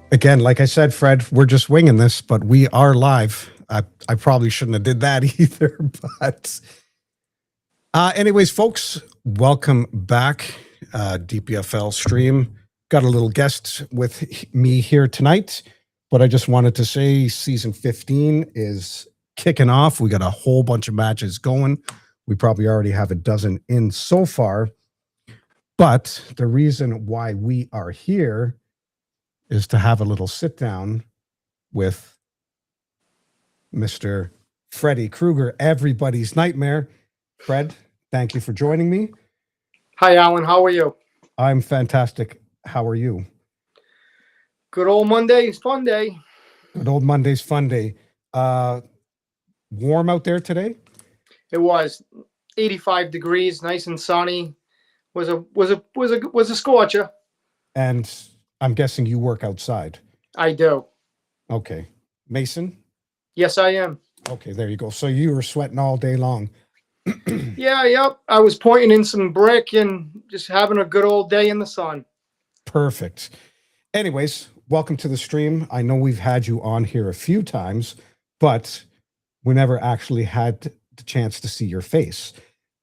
Again, like I said, Fred, we're just winging this, but we are live. I probably shouldn't have did that either. But anyways, folks, welcome back. DPFL stream. Got a little guest with me here tonight, but I just wanted to say season 15 is kicking off. We got a whole bunch of matches going. We probably already have a dozen in so far. But the reason why we are here is to have a little sit down with Mr. Freddy Krueger, everybody's nightmare. Fred, thank you for joining me. Hi, Alan. How are you? I'm fantastic. How are you? Good old Monday's fun day. Good old Monday's fun day. Warm out there today? It was 85 degrees, nice and sunny. Was a scorcher. And I'm guessing you work outside. I do. Okay. Mason? Yes, I am. Okay, there you go. So you were sweating all day long. Yep. I was pointing in some brick and just having a good old day in the sun. Perfect. Anyways, welcome to the stream. I know we've had you on here a few times, but we never actually had the chance to see your face.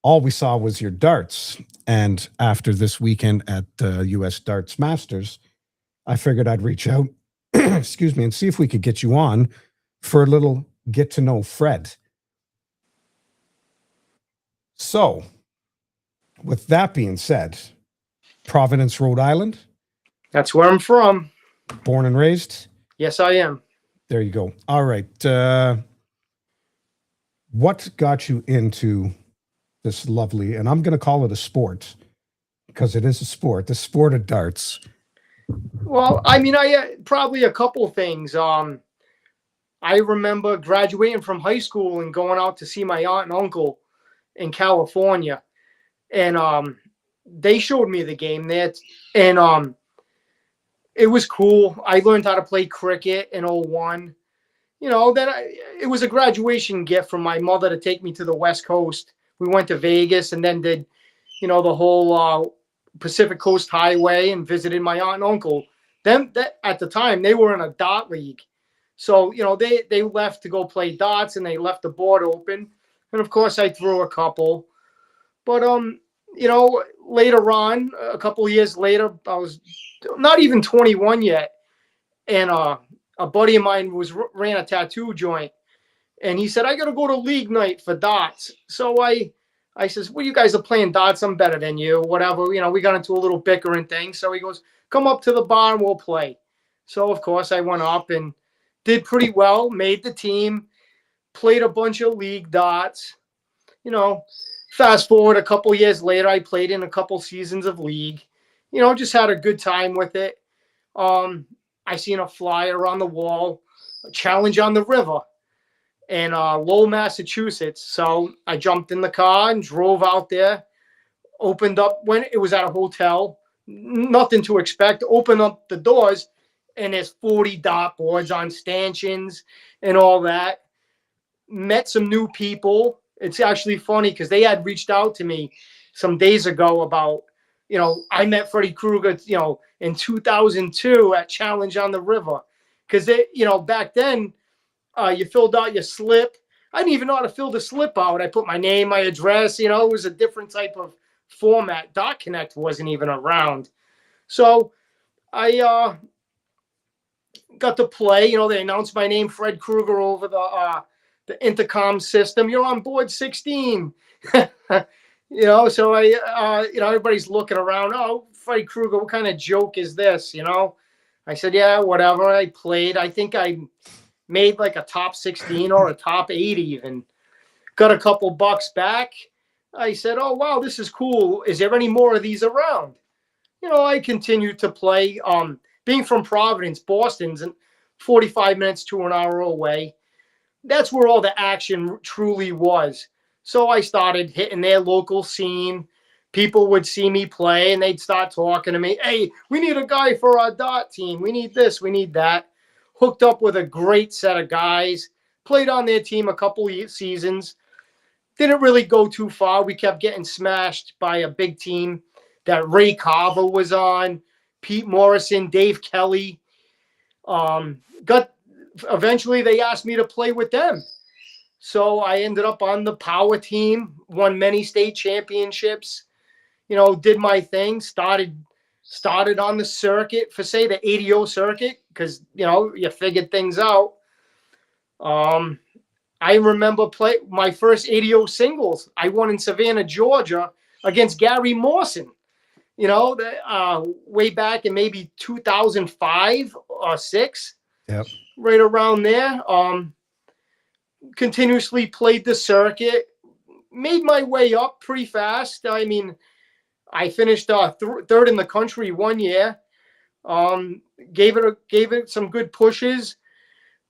All we saw was your darts. And after this weekend at the US Darts Masters, I figured I'd reach out, excuse me, and see if we could get you on for a little get to know Fred. So, with that being said, Providence, Rhode Island. That's where I'm from. Born and raised? Yes, I am. There you go. All right. What got you into this lovely, and I'm going to call it a sport because it is a sport, the sport of darts? Well, I mean, I probably a couple things. I remember graduating from high school and going out to see my aunt and uncle in California, and they showed me the game there, and it was cool. I learned how to play cricket in 01. You know, then it was a graduation gift from my mother to take me to the West Coast. We went to Vegas and then did, the whole Pacific Coast Highway and visited my aunt and uncle. At the time, they were in a dot league. So, they left to go play dots and they left the board open. And of course, I threw a couple. But, later on, a couple of years later, I was not even 21 yet. And a buddy of mine ran a tattoo joint. And he said, I got to go to league night for dots. So I says, well, you guys are playing dots. I'm better than you, whatever. We got into a little bickering thing. So he goes, come up to the bar and we'll play. So, of course, I went up and did pretty well, made the team, played a bunch of league dots. Fast forward a couple years later, I played in a couple seasons of league. Just had a good time with it. I seen a flyer on the wall, a challenge on the river in Lowell, Massachusetts. So I jumped in the car and drove out there, opened up when it was at a hotel, nothing to expect, opened up the doors, and there's 40 dot boards on stanchions and all that. Met some new people. It's actually funny because they had reached out to me some days ago about, I met Freddy Krueger, in 2002 at Challenge on the River. Because back then, you filled out your slip. I didn't even know how to fill the slip out. I put my name, my address, it was a different type of format. Dot Connect wasn't even around. So I got to play. They announced my name, Fred Krueger, over the intercom system. You're on board 16. So everybody's looking around. Oh, Freddy Krueger, what kind of joke is this? I said, yeah, whatever. I played. I think I made like a top 16 or a top 8 even. Got a couple bucks back. I said, oh, wow, this is cool. Is there any more of these around? I continued to play. Being from Providence, Boston's 45 minutes to an hour away. That's where all the action truly was. So I started hitting their local scene. People would see me play and they'd start talking to me. Hey, we need a guy for our dot team. We need this, we need that. Hooked up with a great set of guys. Played on their team a couple of seasons. Didn't really go too far. We kept getting smashed by a big team that Ray Carver was on, Pete Morrison, Dave Kelly. Got eventually they asked me to play with them. So I ended up on the power team, won many state championships, did my thing, started on the circuit for say the ADO circuit because you figured things out. I remember play my first ADO singles. I won in Savannah, Georgia, against Gary Mawson. Way back in maybe 2005 or six, Yep. right around there. Continuously played the circuit, made my way up pretty fast. I mean, I finished third in the country one year. Gave it some good pushes.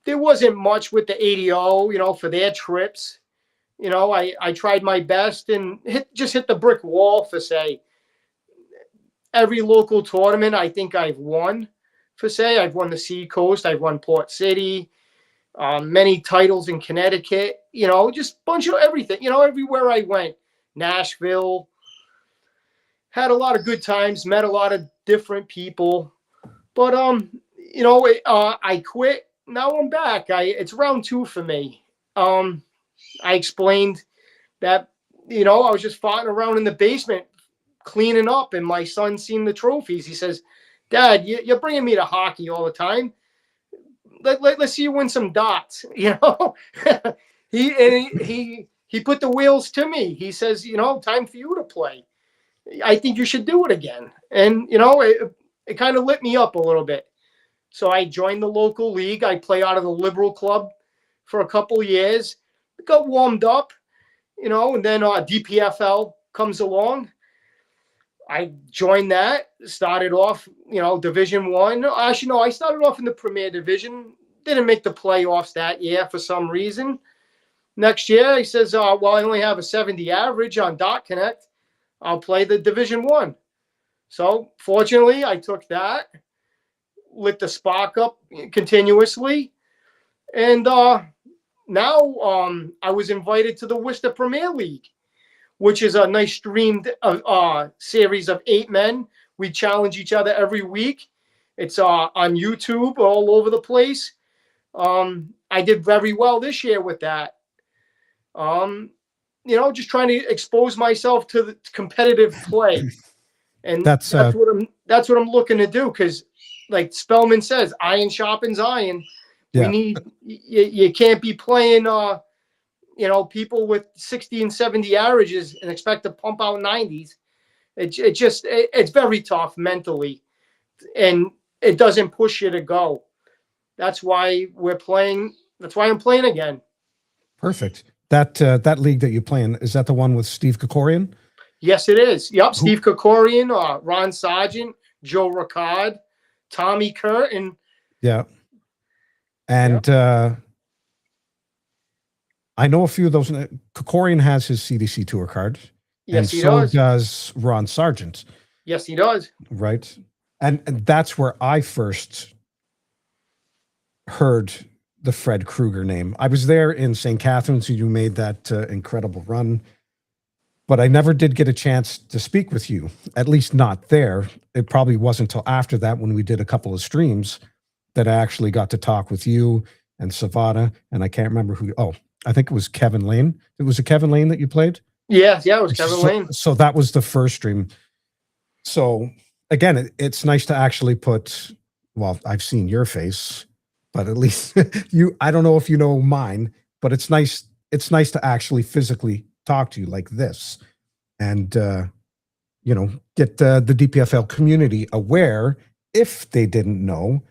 There wasn't much with the ADO, for their trips. I tried my best and hit the brick wall for say every local tournament. I think I've won for say I've won the Sea Coast, I've won Port City, many titles in Connecticut. Just a bunch of everything. Everywhere I went, Nashville. Had a lot of good times, met a lot of different people, but I quit. Now I'm back. It's round 2 for me. I explained that I was just farting around in the basement cleaning up, and my son seen the trophies. He says, "Dad, you're bringing me to hockey all the time. Let's see you win some dots." He put the wheels to me. He says, "Time for you to play. I think you should do it again." And it kind of lit me up a little bit. So I joined the local league. I play out of the Liberal Club for a couple years. Got warmed up, and then DPFL comes along. I joined that. Started off, Division 1. Actually, no, I started off in the Premier Division. Didn't make the playoffs that year for some reason. Next year, he says, well, I only have a 70 average on Dot Connect. I'll play the Division 1. So fortunately, I took that, lit the spark up continuously. And now I was invited to the Worcester Premier League, which is a nice streamed series of 8 men. We challenge each other every week. It's on YouTube all over the place. I did very well this year with that. Just trying to expose myself to the competitive play. And that's what I'm looking to do, because like Spellman says, iron sharpens iron. Yeah. We need you can't be playing people with 60 and 70 averages and expect to pump out 90s. It's very tough mentally, and it doesn't push you to go. That's why we're playing. That's why I'm playing again. Perfect. That league that you play in, is that the one with Steve Kokorian? Yes, it is. Yep. Steve Kokorian, Ron Sargent, Joe Ricard, Tommy Curtin. Yeah. And I know a few of those. Kokorian has his CDC tour card. Yes, and so does Ron Sargent. Yes, he does. Right. And that's where I first heard the Fred Krueger name. I was there in St. Catharines when you made that incredible run, but I never did get a chance to speak with you, at least not there. It probably wasn't until after that, when we did a couple of streams, that I actually got to talk with you and Savannah, and I can't remember who. Oh, I think it was Kevin Lane. It was a Kevin Lane that you played? Yeah, it was Kevin Lane. So that was the first stream. So again, it's nice to actually put, well, I've seen your face, but at least I don't know if you know mine, but it's nice to actually physically talk to you like this, and get the DPFL community aware, if they didn't know,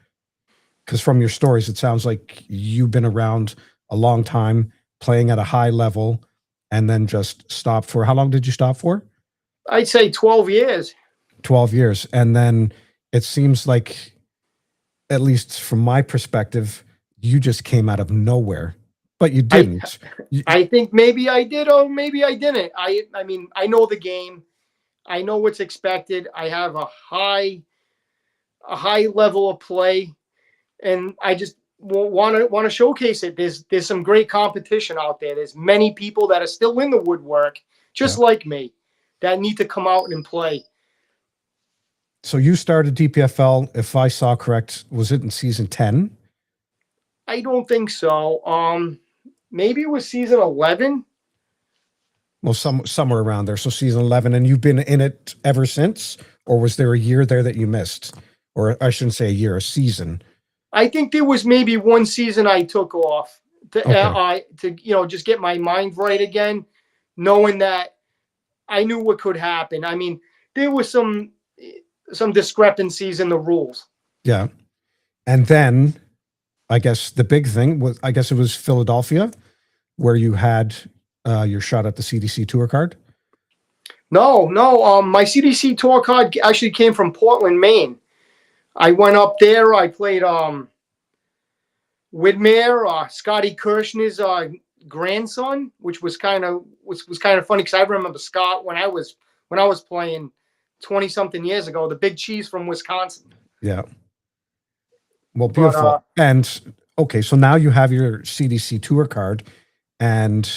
because from your stories it sounds like you've been around a long time, playing at a high level, and then just stopped for, how long did you stop for? I'd say 12 years. 12 years. And then it seems like, at least from my perspective, you just came out of nowhere, but you didn't. I think maybe I did, or maybe I didn't. I mean, I know the game. I know what's expected. I have a high level of play, and I just want to showcase it. There's some great competition out there. There's many people that are still in the woodwork, just like me, that need to come out and play. So you started DPFL, if I saw correct, was it in season 10? I don't think so. Maybe it was season 11. Well, somewhere around there. So season 11, and you've been in it ever since, or was there a year there that you missed? Or I shouldn't say a year, a season. I think there was maybe one season I took off Okay. to just get my mind right again, knowing that I knew what could happen. I mean, there was some discrepancies in the rules. Yeah. And then I guess the big thing was, I guess it was Philadelphia, where you had your shot at the CDC tour card. No, no. My CDC tour card actually came from Portland, Maine. I went up there. I played Widmer, Scotty Kirshner's grandson, which was kind of funny because I remember Scott when I was playing 20 something years ago, the big cheese from Wisconsin. Yeah. Well, But beautiful. And okay, so now you have your CDC tour card, and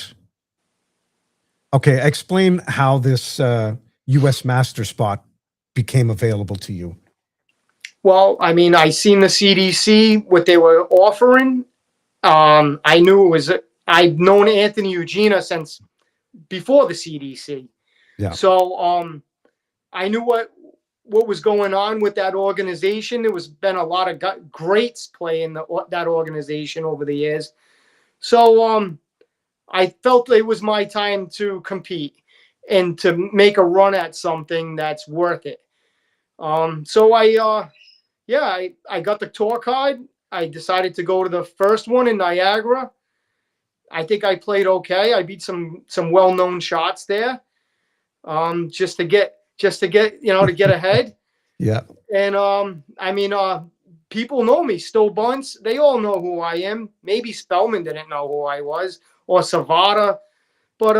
okay, explain how this U.S. Master spot became available to you. well, I mean, I seen the CDC what they were offering. I knew it was. I'd known Anthony Eugenia since before the CDC. Yeah. So I knew what was going on with that organization. There was been a lot of greats playing that organization over the years. So I felt it was my time to compete and to make a run at something that's worth it. So I got the tour card. I decided to go to the first one in Niagara. I think I played okay. I beat some well-known shots there, just to get to get ahead. Yeah. And I mean, people know me. Still Bunce, they all know who I am. Maybe Spellman didn't know who I was, or Savada, but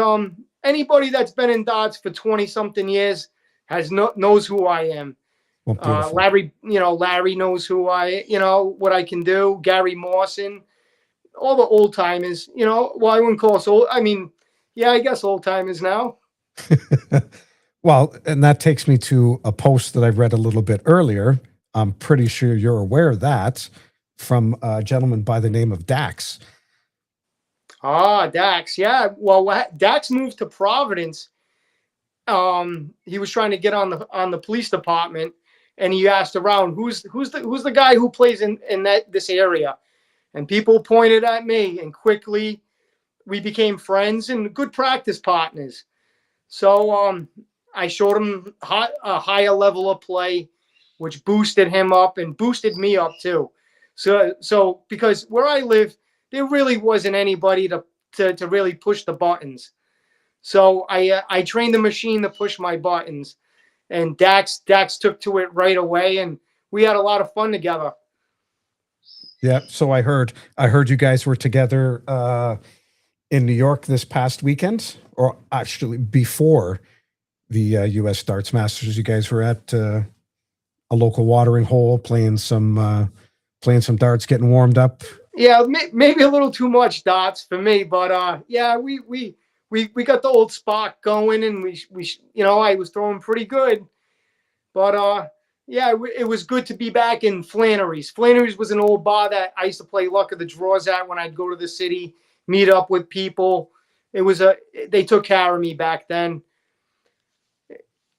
anybody that's been in darts for 20 something years knows who I am. Well, Larry knows what I can do. Gary Mawson, all the old timers, well, I wouldn't call us old. I mean, yeah, I guess old timers now. Well, and that takes me to a post that I read a little bit earlier. I'm pretty sure you're aware of that, from a gentleman by the name of Dax. Dax. Yeah. Well, Dax moved to Providence. He was trying to get on the police department, and he asked around who's the guy who plays in this area, and people pointed at me, and quickly we became friends and good practice partners. So I showed him a higher level of play, which boosted him up and boosted me up too. So because where I live, there really wasn't anybody to really push the buttons. So I trained the machine to push my buttons, and Dax took to it right away, and we had a lot of fun together. Yeah. So I heard you guys were together in New York this past weekend, or actually before the U.S. Darts Masters. You guys were at a local watering hole playing some darts, getting warmed up. Yeah, maybe a little too much darts for me, but yeah, we got the old spark going, and I was throwing pretty good, but yeah, it was good to be back in Flannery's. Flannery's was an old bar that I used to play Luck of the Draws at when I'd go to the city, meet up with people. They took care of me back then.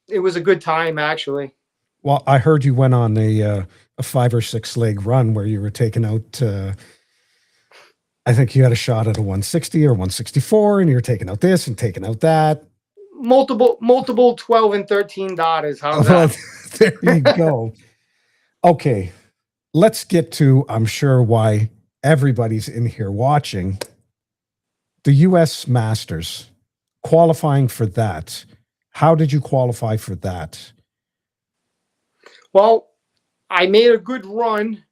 It was a good time, actually. Well, I heard you went on a 5 or 6 leg run where you were taking out. I think you had a shot at a 160 or 164, and you're taking out this and taking out that. Multiple 12 and 13 daughters. How's that? There you go. Okay, let's get to, I'm sure, why everybody's in here watching. The U.S. Masters, qualifying for that. How did you qualify for that? Well, I made a good run.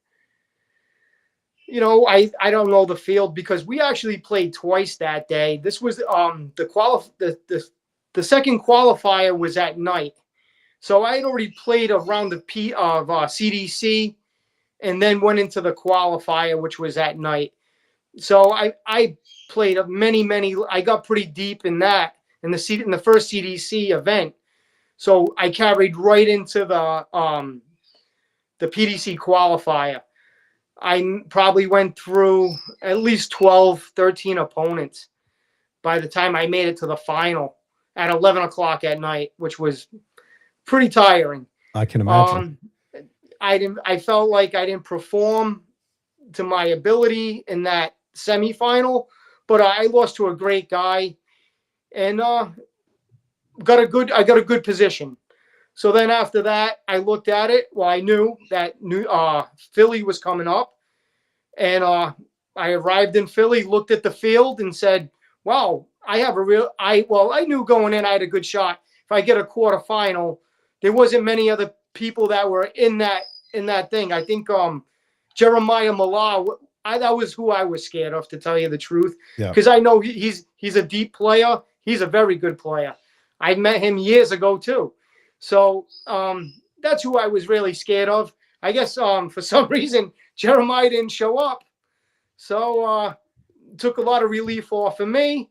I don't know the field because we actually played twice that day. This was the second qualifier was at night. So I had already played around the CDC and then went into the qualifier, which was at night. So I played many. I got pretty deep in that in the first CDC event. So I carried right into the PDC qualifier. I probably went through at least 12, 13 opponents by the time I made it to the final at 11 o'clock at night, which was pretty tiring. I can imagine. I felt like I didn't perform to my ability in that semifinal, but I lost to a great guy and I got a good position. So then after that, I looked at it. Well, I knew that Philly was coming up, and I arrived in Philly, looked at the field, and said, "Wow, I have a real." I knew going in I had a good shot. If I get a quarterfinal, there wasn't many other people that were in that thing. I think Jeremiah Millar. That was who I was scared of, to tell you the truth, because I know he's a deep player. He's a very good player. I met him years ago too. So that's who I was really scared of. I guess for some reason Jeremiah didn't show up, so took a lot of relief off of me.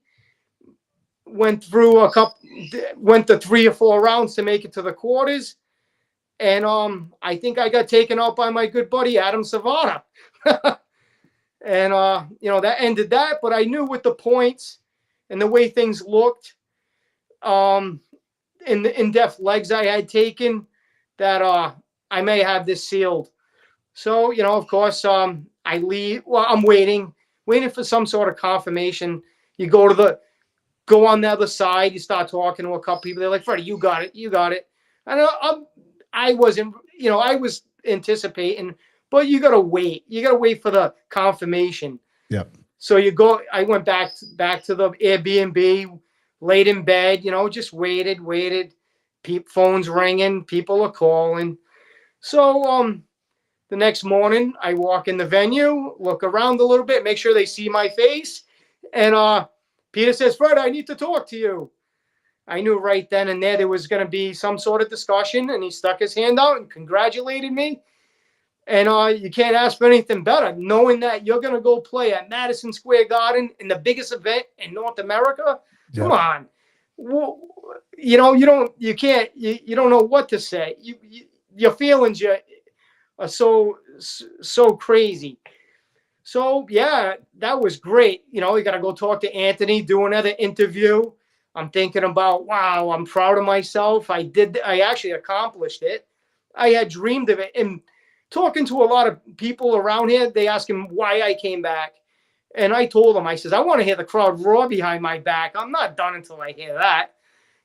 Went to 3 or 4 rounds to make it to the quarters, and I think I got taken out by my good buddy Adam Savata, and that ended that. But I knew with the points and the way things looked, in the in-depth legs I had taken, that I may have this sealed. So, of course, I leave. Well, I'm waiting for some sort of confirmation. You go on the other side, you start talking to a couple people. They're like, "Freddie, you got it." And I wasn't, I was anticipating, but you got to wait. You got to wait for the confirmation. Yep. So I went back to the Airbnb, laid in bed, just waited. Phones ringing, people are calling. So the next morning, I walk in the venue, look around a little bit, make sure they see my face, and Peter says, "Fred, I need to talk to you." I knew right then and there was going to be some sort of discussion, and he stuck his hand out and congratulated me. And you can't ask for anything better, knowing that you're going to go play at Madison Square Garden in the biggest event in North America. Yep. Come on. Well, you don't know what to say. Your feelings are so crazy. So yeah, that was great. You got to go talk to Anthony, do another interview. I'm thinking about, wow, I'm proud of myself. I actually accomplished it. I had dreamed of it. And talking to a lot of people around here, they ask him why I came back. And I told them, I says, I want to hear the crowd roar behind my back. I'm not done until I hear that.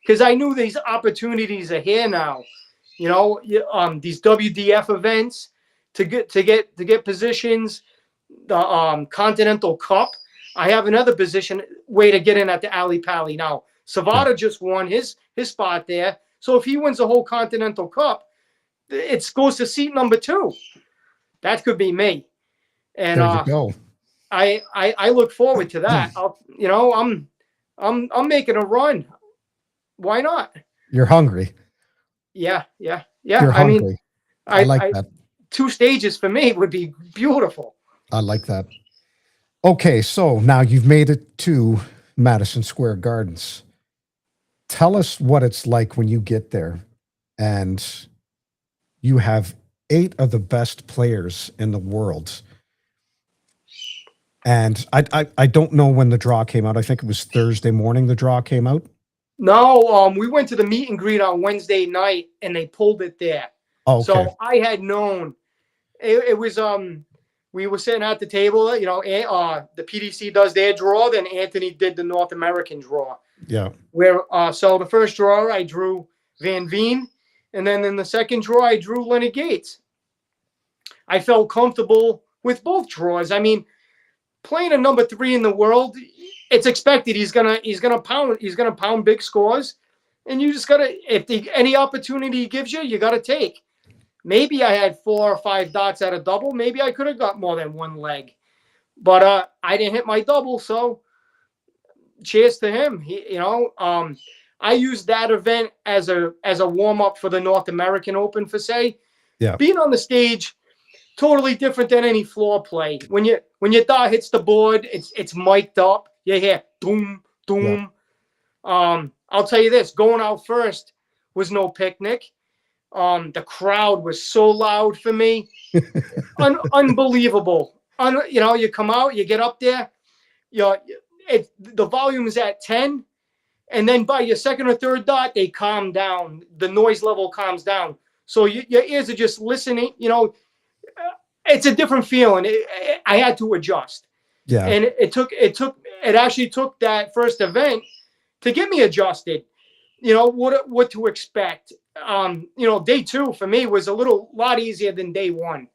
Because I knew these opportunities are here now. These WDF events to get positions, the Continental Cup. I have another way to get in at the Ali Pally now. Savata just won his spot there. So if he wins the whole Continental Cup, it goes to seat number 2. That could be me. And there you go. I look forward to that. I'm making a run. Why not? You're hungry. Yeah. You're hungry. I like that. 2 stages for me would be beautiful. I like that. Okay, so now you've made it to Madison Square Gardens. Tell us what it's like when you get there and you have 8 of the best players in the world. And I don't know when the draw came out. I think it was Thursday morning the draw came out. No, we went to the meet and greet on Wednesday night and they pulled it there. Oh, okay. So I had known it was we were sitting at the table, the PDC does their draw, then Anthony did the North American draw. Yeah. Where so the first draw I drew Van Veen, and then in the second draw I drew Leonard Gates. I felt comfortable with both draws. I mean, playing a number 3 in the world, it's expected he's gonna pound big scores, and you just gotta, any opportunity he gives you, you gotta take. Maybe I had 4 or 5 dots at a double. Maybe I could have got more than 1 leg, but I didn't hit my double. So cheers to him. I used that event as a warm up for the North American Open for say. Yeah. Being on the stage, totally different than any floor play. When your dart hits the board, it's mic'd up. You hear boom, boom. Yeah. I'll tell you this: going out first was no picnic. The crowd was so loud for me. Unbelievable. You come out, you get up there, the volume is at 10, and then by your second or third dot, they calm down. The noise level calms down. So your ears are just listening. It's a different feeling. I had to adjust. Yeah. And it actually took that first event to get me adjusted, what to expect. Day 2 for me was a lot easier than day 1.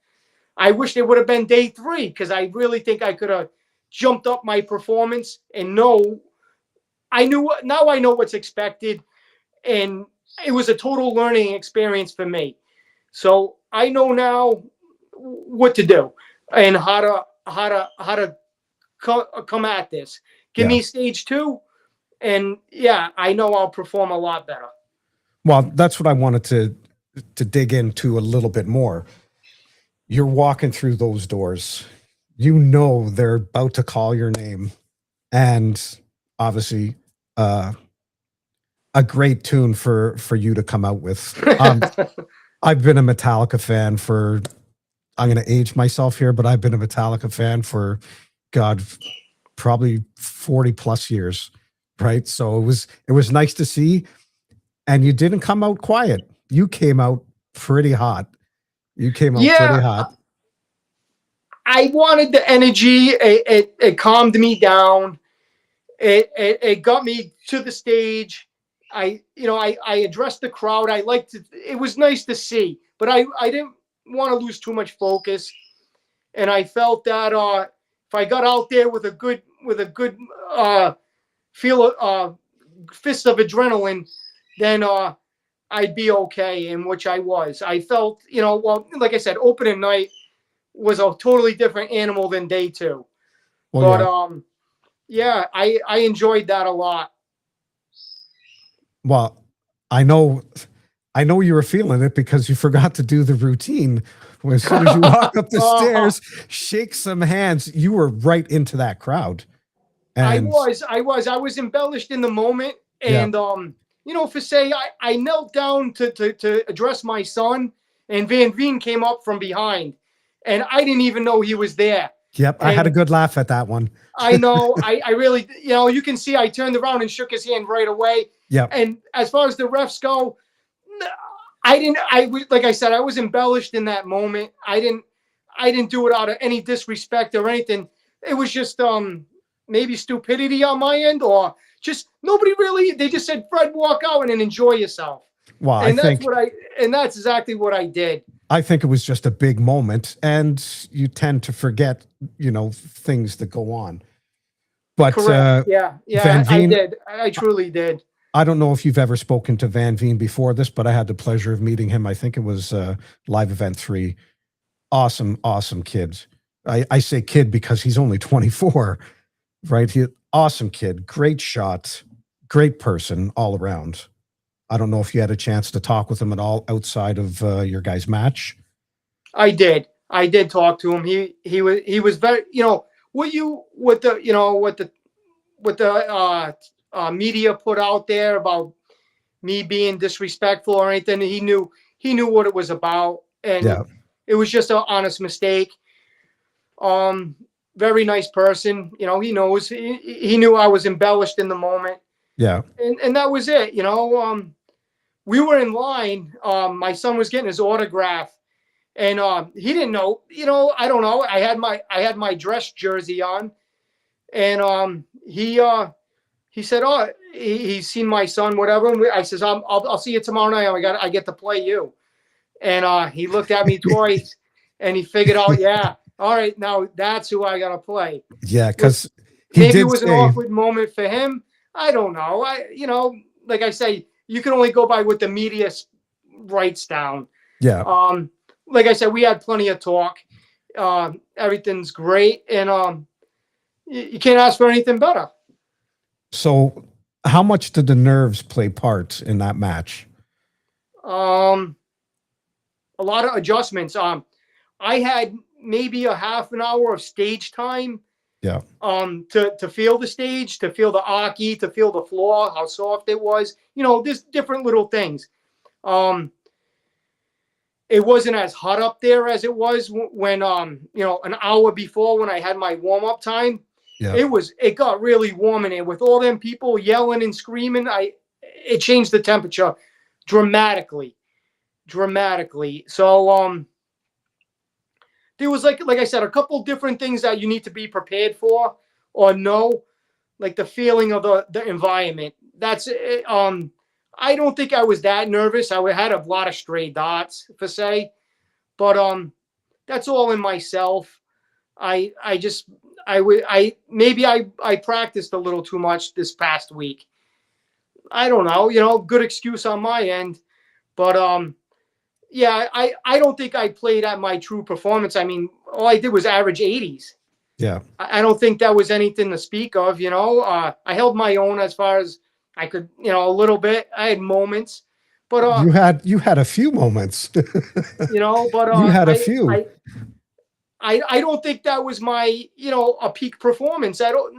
I wish it would have been day 3, because I really think I could have jumped up my performance and now I know what's expected, and it was a total learning experience for me. So I know now what to do and how to come at this. Give me stage 2, and I know I'll perform a lot better. Well, that's what I wanted to dig into a little bit more. You're walking through those doors. They're about to call your name, and obviously a great tune for you to come out with. I've been a Metallica fan I'm going to age myself here, but I've been a Metallica fan for, God, probably 40 plus years. Right. So it was nice to see. And you didn't come out quiet. You came out pretty hot. Pretty hot. I wanted the energy. It calmed me down. It got me to the stage. I addressed the crowd. It was nice to see, but I didn't want to lose too much focus. And I felt that if I got out there with a good fist of adrenaline, then I'd be okay, in which I was. I felt, like I said, opening night was a totally different animal than day 2. Well, but I enjoyed that a lot. Well, I know you were feeling it because you forgot to do the routine. As soon as you walk up the stairs, shake some hands, you were right into that crowd. And I was embellished in the moment. And, for say, I knelt down to address my son, and Van Veen came up from behind, and I didn't even know he was there. Yep. I had a good laugh at that one. I know. I really, you can see I turned around and shook his hand right away. Yeah. And as far as the refs go, like I said, I was embellished in that moment. I didn't do it out of any disrespect or anything. It was just, maybe stupidity on my end, or just they just said, Fred, walk out and enjoy yourself. Well, and that's exactly what I did. I think it was just a big moment, and you tend to forget, things that go on. But correct. Van Veen, I did. I truly did. I don't know if you've ever spoken to Van Veen before this, but I had the pleasure of meeting him. I think it was Live Event 3. Awesome kid. I say kid because he's only 24, right? Awesome kid, great shot, great person all around. I don't know if you had a chance to talk with him at all outside of your guys' match. I did talk to him. He was very, what the media put out there about me being disrespectful or anything. He knew what it was about, and it was just an honest mistake. Very nice person. He knows. He knew I was embellished in the moment. Yeah. And that was it. We were in line. My son was getting his autograph, and he didn't know. I don't know. I had my dress jersey on, and he said, "Oh, he's seen my son, whatever." And I says, "I'll see you tomorrow night. I get to play you." And he looked at me twice, and he figured out, yeah, all right, now that's who I gotta play. Yeah, because maybe it was an awkward moment for him. I don't know. Like I say, you can only go by what the media writes down. Yeah. Like I said, we had plenty of talk. Everything's great, and you can't ask for anything better. So, how much did the nerves play part in that match? A lot of adjustments. I had maybe a half an hour of stage time. Yeah. To feel the stage, to feel the hockey, to feel the floor, how soft it was. There's different little things. It wasn't as hot up there as it was when an hour before when I had my warm up time. Yeah. It got really warm in here with all them people yelling and screaming. It changed the temperature dramatically. So there was like I said, a couple different things that you need to be prepared for or know, like the feeling of the environment. That's it. I don't think I was that nervous. I had a lot of stray dots per se, but that's all in myself. I practiced a little too much this past week. I don't know, good excuse on my end, but yeah, I don't think I played at my true performance. I mean, all I did was average 80s. Yeah. I don't think that was anything to speak of. I held my own as far as I could, a little bit. I had moments, but You had a few moments. but You had a few. I don't think that was my, a peak performance. I don't,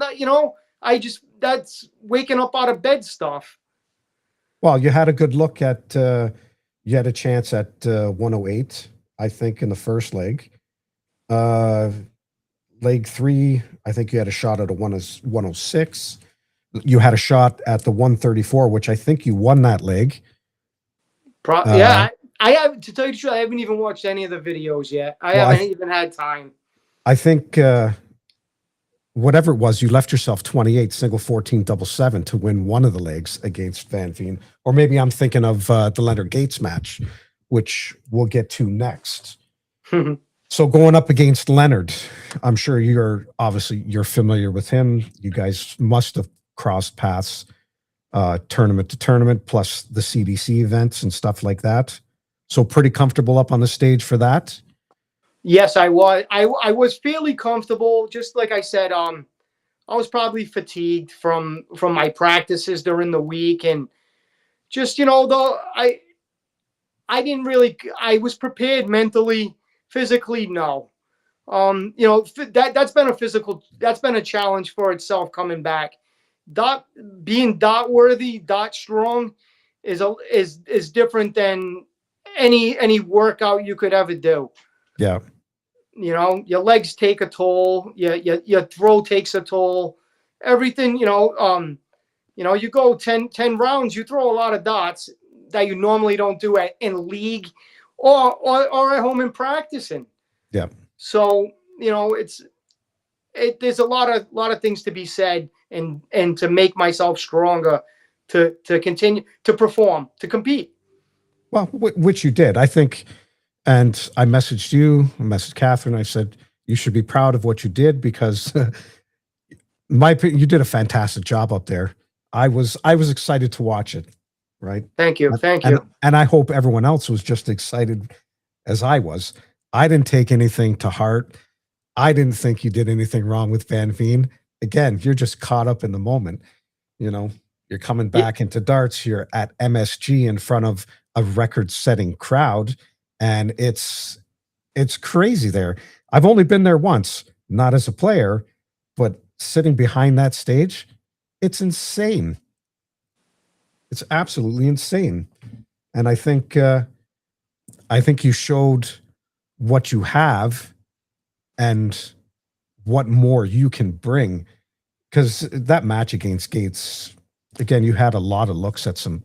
that's waking up out of bed stuff. Well, you had a good look at, you had a chance at 108, I think, in the first leg. Leg 3, I think you had a shot at a 106. You had a shot at the 134, which I think you won that leg. Yeah, I have to tell you the truth. I haven't even watched any of the videos yet. I haven't even had time. I think whatever it was, you left yourself 28, single 14, double 7 to win one of the legs against Van Veen. Or maybe I'm thinking of the Leonard Gates match, which we'll get to next. So going up against Leonard, I'm sure you're familiar with him. You guys must have crossed paths tournament to tournament, plus the CDC events and stuff like that. So pretty comfortable up on the stage for that. Yes, I was. I was fairly comfortable. Just like I said, I was probably fatigued from my practices during the week, and just I didn't really. I was prepared mentally, physically, no. That's been a challenge for itself coming back. Being dot worthy, dot strong is different than any workout you could ever do. Yeah. Your legs take a toll. Your throw takes a toll. Everything, you go 10 rounds, you throw a lot of dots that you normally don't do in league or at home in practicing. Yeah. So, there's a lot of things to be said and to make myself stronger to continue to perform, to compete. Well, which you did, I think. And I messaged you, I messaged Catherine. I said, you should be proud of what you did because you did a fantastic job up there. I was excited to watch it. Right. Thank you. Thank you. And I hope everyone else was just excited as I was. I didn't take anything to heart. I didn't think you did anything wrong with Van Veen. Again, you're just caught up in the moment. You're coming back into darts. You're at MSG in front of a record-setting crowd. And it's crazy there. I've only been there once, not as a player, but sitting behind that stage, it's insane. It's absolutely insane. And I think you showed what you have and what more you can bring. Because that match against Gates, again, you had a lot of looks at some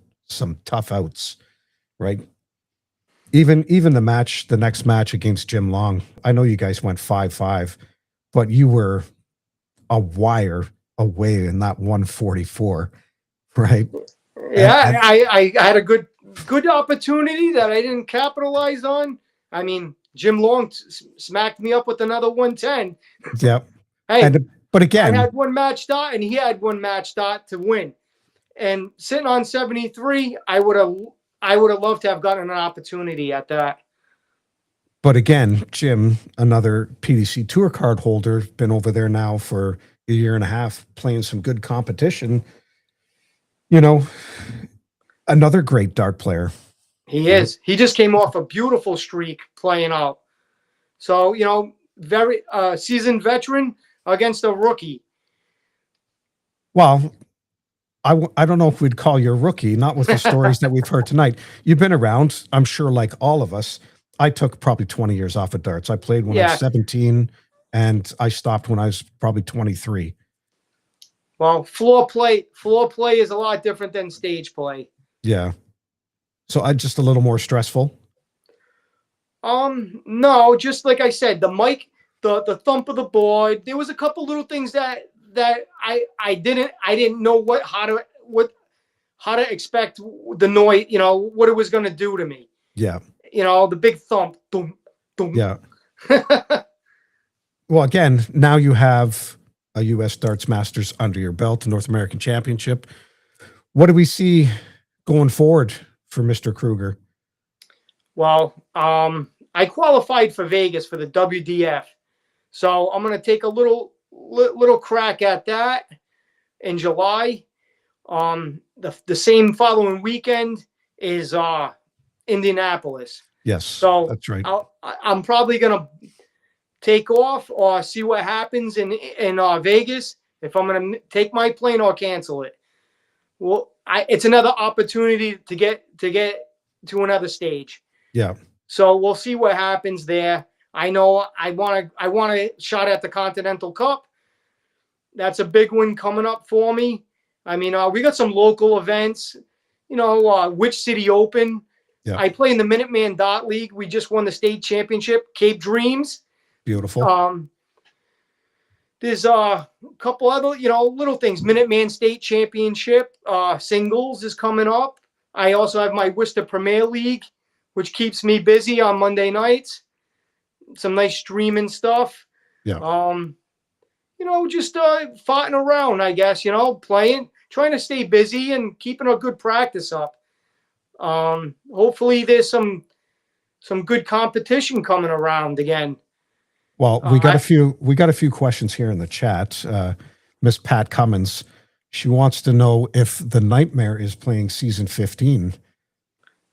tough outs, right? Even the next match against Jim Long, I know you guys went 5-5, but you were a wire away in that 144, right? Yeah, I had a good opportunity that I didn't capitalize on. I mean, Jim Long smacked me up with another 110. Yep. Hey, but again, I had one match dot and he had one match dot to win. And sitting on 73, I would have loved to have gotten an opportunity at that. But again, Jim, another PDC Tour card holder, been over there now for a year and a half, playing some good competition. Another great dart player. He is. He just came off a beautiful streak playing out. So, very seasoned veteran against a rookie. Well, I don't know if we'd call you a rookie, not with the stories that we've heard tonight. You've been around, I'm sure, like all of us. I took probably 20 years off of darts. I played when I was Yeah. 17, and I stopped when I was probably 23. Well, floor play is a lot different than stage play. Yeah. So I just a little more stressful. No, just like I said, the mic, the thump of the board. There was a couple little things that I didn't know how to expect the noise. You know what it was going to do to me. Yeah. You know, the big thump. Boom, boom. Yeah. Well, again, now you have a U.S. Darts Masters under your belt, a North American Championship. What do we see going forward for Mr. Kruger? Well, I qualified for Vegas for the WDF, so I'm going to take a little crack at that in July. The same following weekend is Indianapolis. Yes, So that's right. I'm probably going to take off or see what happens in Vegas, if I'm going to take my plane or cancel it. Well, it's another opportunity to get to another stage. Yeah. So we'll see what happens there. I know I want a shot at the Continental Cup. That's a big one coming up for me. I mean, we got some local events, you know, Which City Open. Yeah. I play in the Minuteman Dot League. We just won the state championship, Cape Dreams. Beautiful. There's a couple other, you know, little things. Minuteman State Championship singles is coming up. I also have my Worcester Premier League, which keeps me busy on Monday nights. Some nice streaming stuff. Yeah. You know, just farting around, I guess, you know, playing, trying to stay busy and keeping a good practice up. Hopefully there's some good competition coming around again. Well, we got a few questions here in the chat. Miss Pat Cummins, she wants to know if the Nightmare is playing season 15.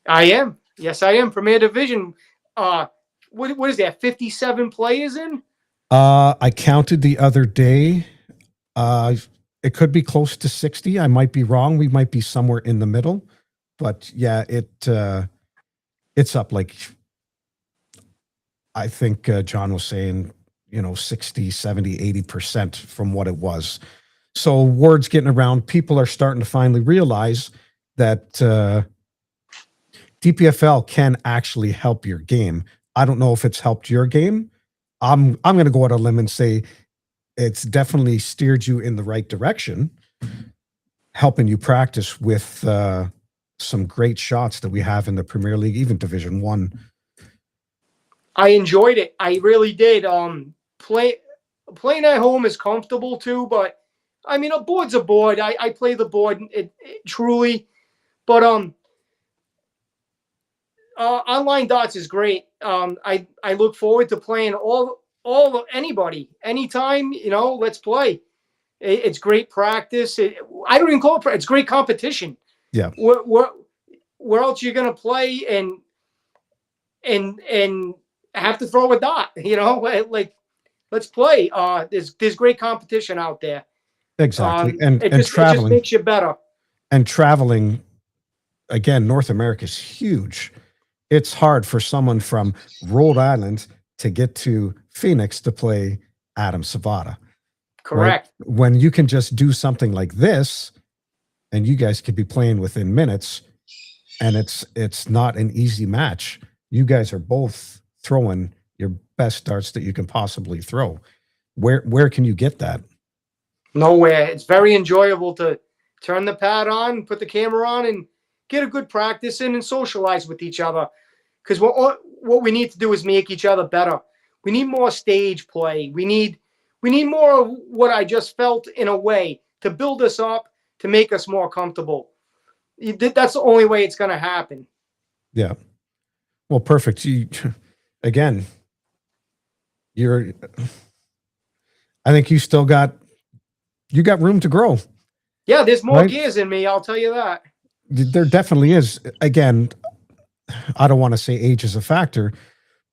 I am. Yes, I am. Premier Division. What is that? 57 players in? I counted the other day. It could be close to 60. I might be wrong. We might be somewhere in the middle. But yeah, it's up like, I think John was saying, you know, 60, 70, 80% from what it was. So word's getting around. People are starting to finally realize that DPFL can actually help your game. I don't know if it's helped your game. I'm going to go out on a limb and say it's definitely steered you in the right direction, helping you practice with some great shots that we have in the Premier League, even Division 1. I enjoyed it. I really did. Playing at home is comfortable too, but I mean, a board's a board. I play the board truly, but online darts is great. I look forward to playing anybody, anytime. You know, let's play. It's great practice. I don't even call it. It's great competition. Yeah. Where else you're gonna play and have to throw a dot? You know, like let's play. There's great competition out there. Exactly. It just makes you better. And traveling, again, North America is huge. It's hard for someone from Rhode Island to get to Phoenix to play Adam Savada. Correct. Right? When you can just do something like this, and you guys could be playing within minutes, and it's not an easy match. You guys are both throwing your best darts that you can possibly throw. Where can you get that? Nowhere. It's very enjoyable to turn the pad on, put the camera on, and get a good practice in and socialize with each other. Because what we need to do is make each other better. We need more stage play. We need more of what I just felt, in a way, to build us up, to make us more comfortable. That's the only way it's going to happen. Yeah. Well, perfect. I think you still got room to grow. Yeah, there's more gears in me, I'll tell you that. There definitely is. Again, I don't want to say age is a factor,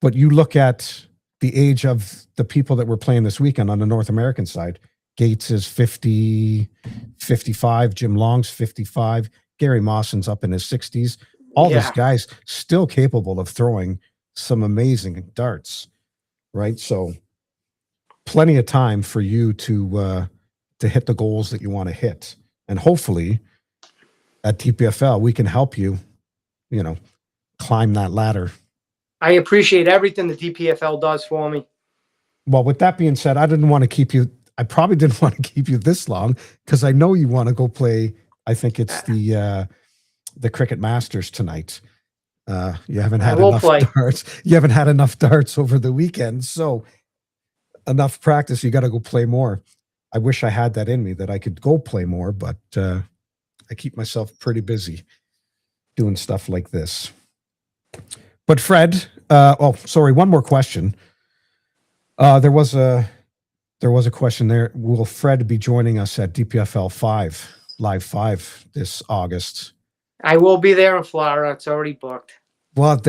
but you look at the age of the people that were playing this weekend on the North American side. Gates is 50, 55. Jim Long's 55. Gary Mawson's up in his 60s. All these guys still capable of throwing some amazing darts, right? So plenty of time for you to hit the goals that you want to hit. And hopefully at DPFL, we can help you, climb that ladder. I appreciate everything the DPFL does for me. Well, with that being said, I probably didn't want to keep you this long because I know you want to go play. I think it's the Cricket Masters tonight. You haven't had enough darts. You haven't had enough darts over the weekend. So enough practice. You got to go play more. I wish I had that in me that I could go play more, but I keep myself pretty busy doing stuff like this. But Fred, one more question. There was a question there. Will Fred be joining us at DPFL 5, Live 5 this August? I will be there in Florida. It's already booked. Well,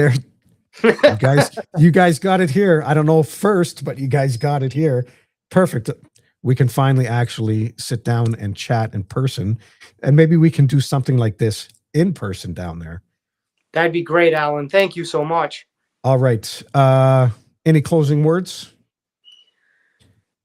you guys got it here. I don't know first, but you guys got it here. Perfect. We can finally actually sit down and chat in person, and maybe we can do something like this in person down there. That'd be great, Alan. Thank you so much. All right. Any closing words?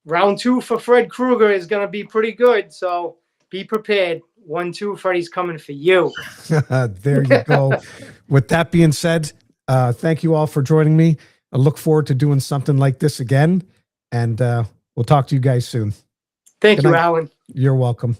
Round 2 for Fred Krueger is going to be pretty good, so be prepared. 1-2, Freddie's coming for you. There you go. With that being said, thank you all for joining me. I look forward to doing something like this again, and we'll talk to you guys soon. Thank you, Alan. You're welcome.